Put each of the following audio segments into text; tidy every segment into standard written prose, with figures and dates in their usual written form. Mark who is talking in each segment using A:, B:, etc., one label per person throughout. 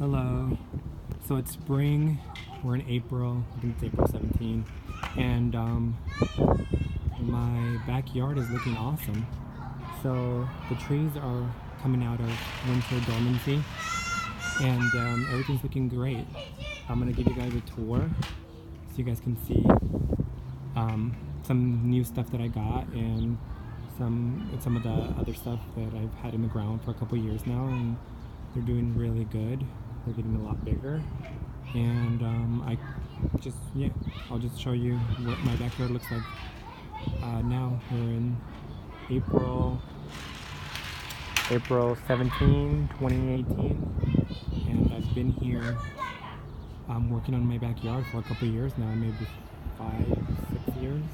A: Hello. So it's spring. We're in April. I think it's April 17. And my backyard is looking awesome. So the trees are coming out of winter dormancy, and everything's looking great. I'm gonna give you guys a tour so you guys can see some new stuff that I got and some of the other stuff that I've had in the ground for a couple years now, and they're doing really good. They're getting a lot bigger, and I'll just show you what my backyard looks like now. We're in April 17, 2018, and I've been here working on my backyard for a couple years now, maybe 5-6 years.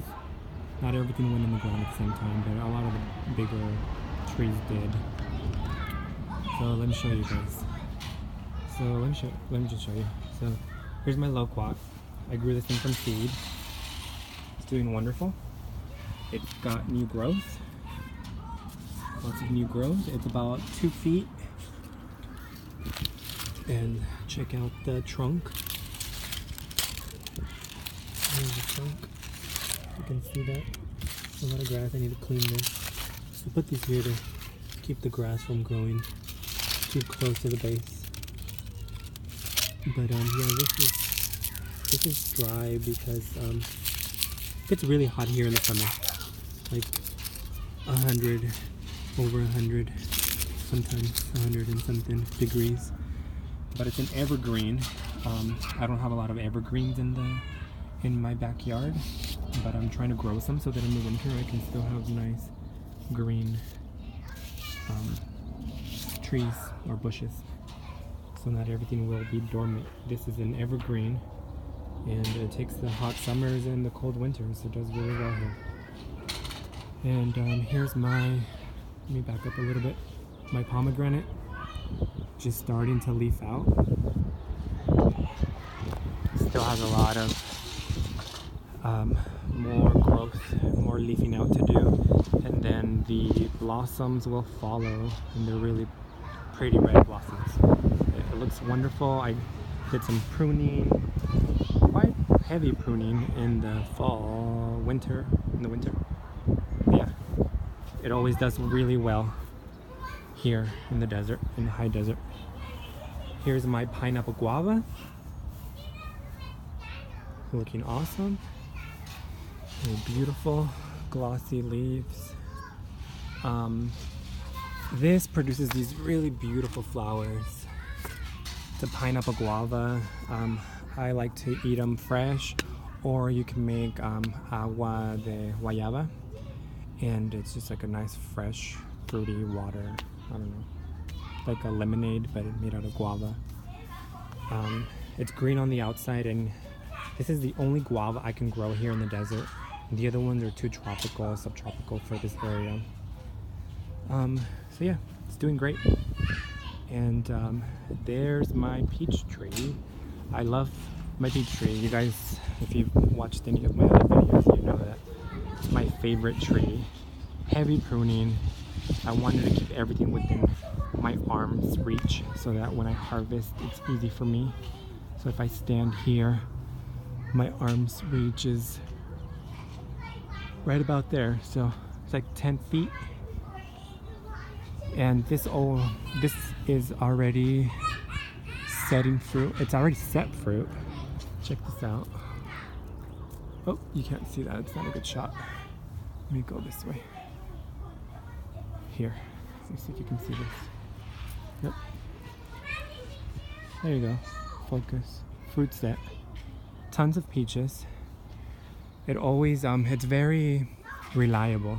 A: Not everything went in the ground at the same time, but a lot of the bigger trees did. So let me show you guys. So let me just show you. So here's my loquat. I grew this thing from seed. It's doing wonderful. It's got new growth. Lots of new growth. It's about 2 feet. And check out the trunk. Here's the trunk. You can see that. A lot of grass. I need to clean this. I put these here to keep the grass from growing too close to the base. But yeah, this is dry because it gets really hot here in the summer, like 100, over 100, sometimes 100 and something degrees. But it's an evergreen. I don't have a lot of evergreens in my backyard, but I'm trying to grow some so that in the winter I can still have nice green trees or bushes, so not everything will be dormant. This is an evergreen, and it takes the hot summers and the cold winters, so it does really well here. And here's my, let me back up a little bit, my pomegranate, just starting to leaf out. Still has a lot of more growth, more leafing out to do, and then the blossoms will follow, and they're really pretty red blossoms. It looks wonderful. I did some pruning, quite heavy pruning in the winter. Yeah, it always does really well here in the desert, in the high desert. Here's my pineapple guava, looking awesome. And beautiful glossy leaves. This produces these really beautiful flowers. It's a pineapple guava. I like to eat them fresh, or you can make agua de guayaba, and it's just like a nice fresh fruity water. I don't know, like a lemonade, but made out of guava. It's green on the outside, and this is the only guava I can grow here in the desert. The other ones are too tropical, subtropical for this area. So yeah, it's doing great. And there's my peach tree. I love my peach tree. You guys, if you've watched any of my other videos, you know that it's my favorite tree. Heavy pruning. I wanted to keep everything within my arm's reach so that when I harvest, it's easy for me. So if I stand here, my arm's reach is right about there. So it's like 10 feet. And this is already setting fruit. It's already set fruit. Check this out. Oh, you can't see that. It's not a good shot. Let me go this way. Here. Let me see if you can see this. Yep. There you go. Focus. Fruit set. Tons of peaches. It always, it's very reliable,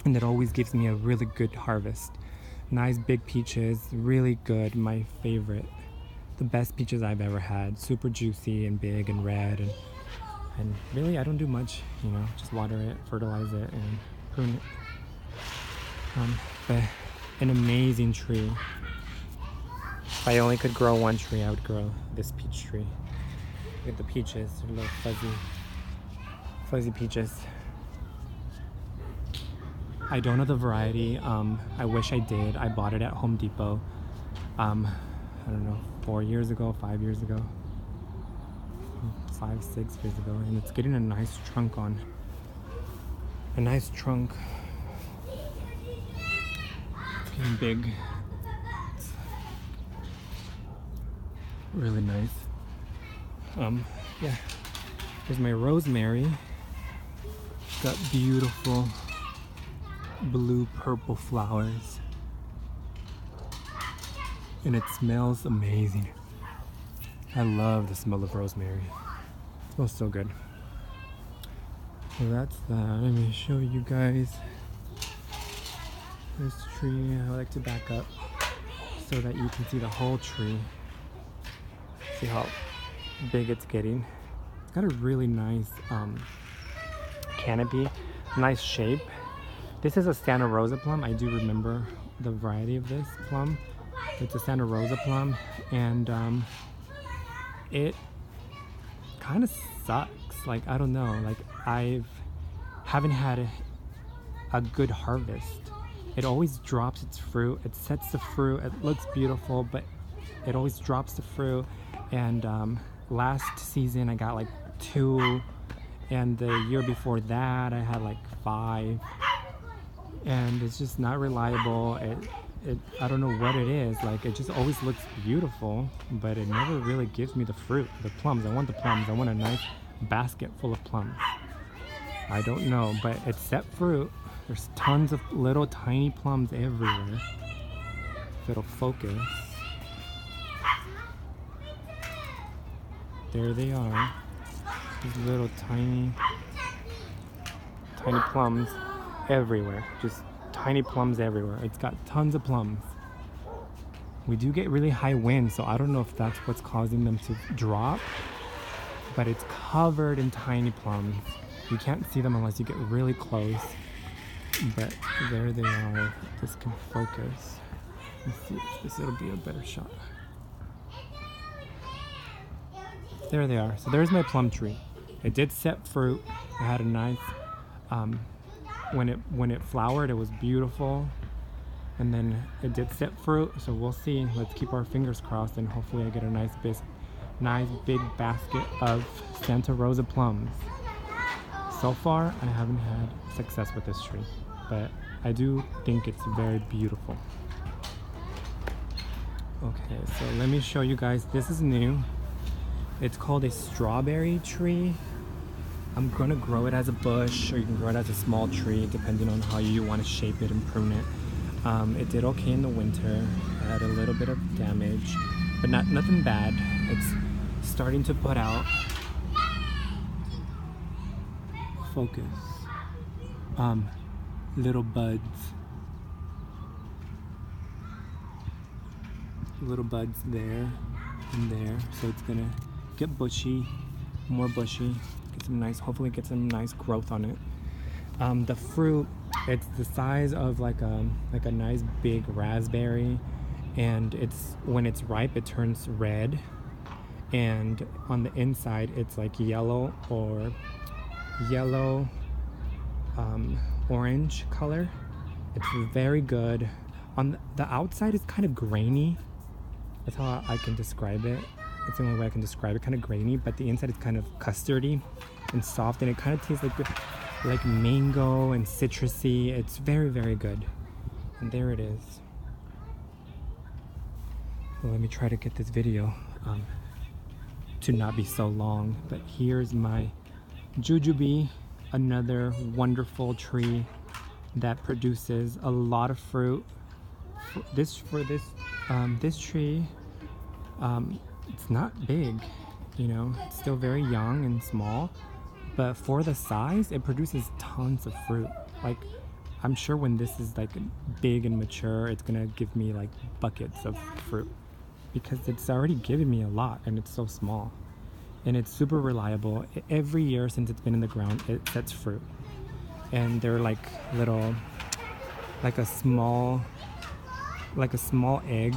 A: and it always gives me a really good harvest. Nice big peaches, really good, my favorite. The best peaches I've ever had. Super juicy and big and red, and really I don't do much, you know, just water it, fertilize it, and prune it. But an amazing tree. If I only could grow one tree, I would grow this peach tree. Look at the peaches, they're little fuzzy peaches. I don't know the variety. I wish I did. I bought it at Home Depot. I don't know, 4 years ago, 5 years ago, 5, 6 years ago, and it's getting a nice trunk on. A nice trunk. It's getting big. It's really nice. Yeah. Here's my rosemary. It's got beautiful blue purple flowers. And it smells amazing. I love the smell of rosemary. It smells so good. So that's that. Let me show you guys this tree. I like to back up so that you can see the whole tree. See how big it's getting. It's got a really nice canopy, nice shape. This is a Santa Rosa plum. I do remember the variety of this plum. It's a Santa Rosa plum, and it kind of sucks. Like, I don't know, like haven't had a good harvest. It always drops its fruit. It sets the fruit. It looks beautiful, but it always drops the fruit. And last season I got like 2, and the year before that I had like 5. And it's just not reliable. I don't know what it is. Like, it just always looks beautiful, but it never really gives me the fruit, the plums. I want the plums. I want a nice basket full of plums. I don't know, but it's set fruit. There's tons of little tiny plums everywhere. If it'll focus. There they are. These little tiny plums everywhere. Just tiny plums everywhere. It's got tons of plums. We do get really high winds, so I don't know if that's what's causing them to drop, but it's covered in tiny plums. You can't see them unless you get really close, but there they are. If this can focus. Let's see if this will be a better shot. There they are. So there's my plum tree. It did set fruit. It had a nice when it flowered, it was beautiful, and then it did set fruit. So we'll see. Let's keep our fingers crossed, and hopefully I get a nice big basket of Santa Rosa plums. So far I haven't had success with this tree, but I do think it's very beautiful. Okay, so let me show you guys. This is new. It's called a strawberry tree. I'm gonna grow it as a bush, or you can grow it as a small tree, depending on how you want to shape it and prune it. It did okay in the winter. I had a little bit of damage, but nothing bad. It's starting to put out. Focus. Little buds. Little buds there and there. So it's gonna get bushy, more bushy. Get some nice, hopefully get some nice growth on it. The fruit, it's the size of like a nice big raspberry, and when it's ripe it turns red, and on the inside it's like yellow or orange color. It's very good. On the outside it's kind of grainy. That's how I can describe it. That's the only way I can describe it. Kind of grainy, but the inside is kind of custardy and soft, and it kind of tastes like mango and citrusy. It's very, very good. And there it is. Well, let me try to get this video to not be so long. But here's my Jujube, another wonderful tree that produces a lot of fruit. This tree, it's not big, you know, it's still very young and small, but for the size it produces tons of fruit. Like, I'm sure when this is like big and mature, it's gonna give me like buckets of fruit, because it's already given me a lot and it's so small, and it's super reliable. Every year since it's been in the ground, it sets fruit, and they're like little, like a small egg,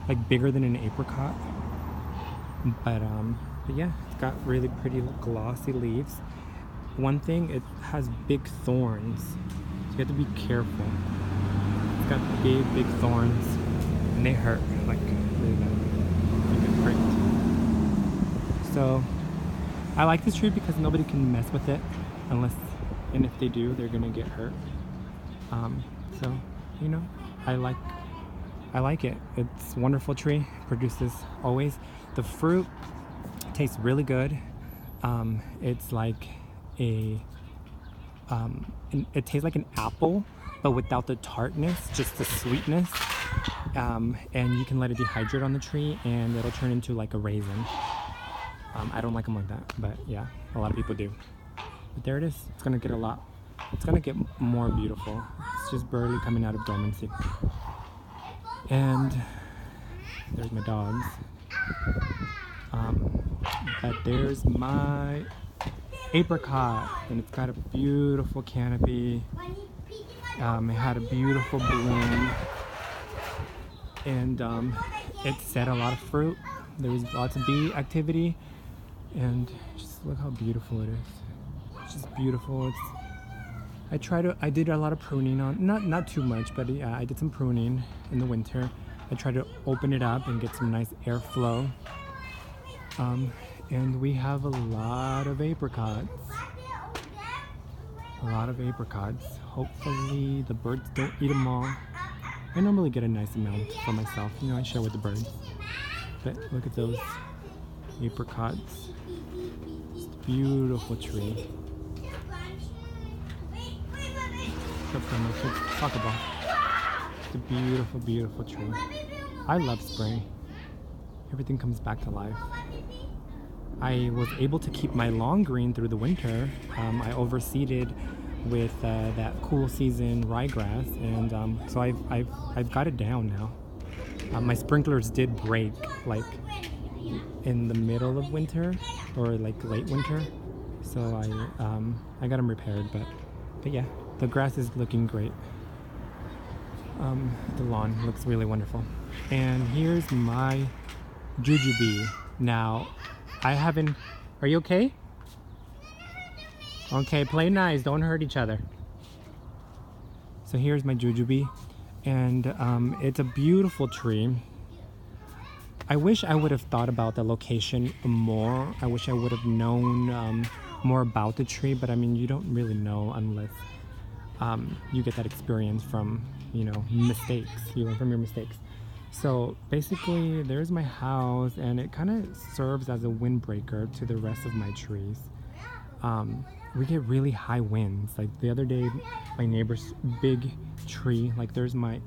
A: like bigger than an apricot. But yeah, it's got really pretty glossy leaves. One thing, it has big thorns, so you have to be careful. It's got big thorns, and they hurt like really bad. So I like this tree because nobody can mess with it and if they do, they're gonna get hurt. So, you know, I like it. It's a wonderful tree, produces always. The fruit tastes really good. It's like it tastes like an apple, but without the tartness, just the sweetness. And you can let it dehydrate on the tree and it'll turn into like a raisin. I don't like them like that, but yeah, a lot of people do. But there it is. It's gonna get more beautiful. It's just barely coming out of dormancy. And there's my dogs. But there's my apricot, and it's got a beautiful canopy. It had a beautiful bloom, and it set a lot of fruit. There was lots of bee activity, and just look how beautiful it is. It's just beautiful. I did a lot of pruning on, not too much, but yeah, I did some pruning in the winter. I tried to open it up and get some nice airflow. And we have a lot of apricots. Hopefully the birds don't eat them all. I normally get a nice amount for myself. You know, I share with the birds. But look at those apricots. It's a beautiful tree. Soccer ball. It's a beautiful, beautiful tree. I love spring. Everything comes back to life. I was able to keep my long green through the winter. I overseeded with that cool season ryegrass, and so I've got it down now. My sprinklers did break like in the middle of winter or like late winter, so I got them repaired. But yeah, the grass is looking great. The lawn looks really wonderful. And here's my Jujube. Now, are you okay? Okay, play nice, don't hurt each other. So here's my Jujube, and it's a beautiful tree. I wish I would have thought about the location more. I wish I would have known more about the tree, but I mean, you don't really know unless you get that experience from, you know, mistakes. You learn from your mistakes. So basically, there's my house, and it kind of serves as a windbreaker to the rest of my trees. We get really high winds. Like the other day, my neighbor's big tree, like there's my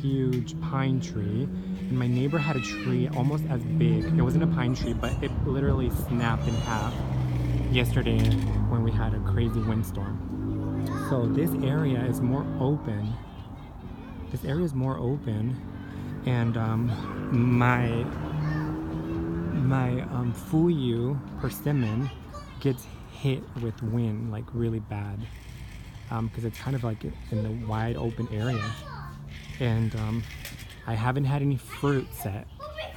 A: huge pine tree, and my neighbor had a tree almost as big. It wasn't a pine tree, but it literally snapped in half yesterday when we had a crazy windstorm. So this area is more open. And my Fuyu persimmon gets hit with wind like really bad, because it's kind of like in the wide open area. And I haven't had any fruit set.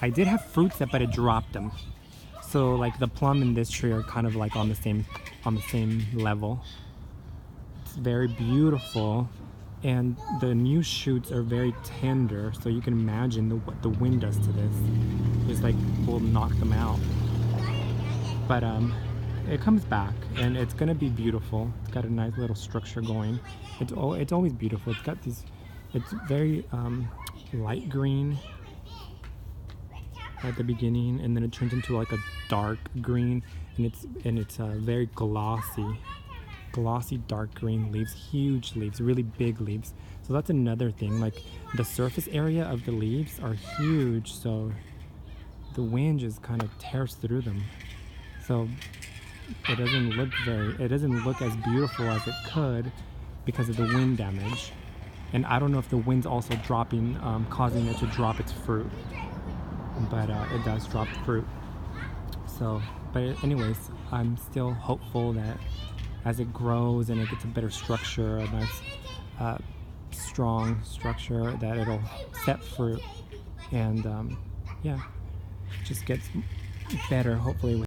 A: I did have fruit set, but it dropped them. So like the plum and this tree are kind of like on the same level. It's very beautiful. And the new shoots are very tender, so you can imagine what the wind does to this. It's like will knock them out. But it comes back, and it's gonna be beautiful. It's got a nice little structure going. It's always beautiful. It's got these. It's very light green at the beginning, and then it turns into like a dark green, and it's very glossy dark green leaves, huge leaves, really big leaves. So that's another thing, like the surface area of the leaves are huge, so the wind just kind of tears through them. So it doesn't look as beautiful as it could because of the wind damage. And I don't know if the wind's also dropping, causing it to drop its fruit, but it does drop fruit. So, but anyways, I'm still hopeful that as it grows and it gets a better structure, a nice strong structure, that it'll set fruit, and yeah, just gets better hopefully with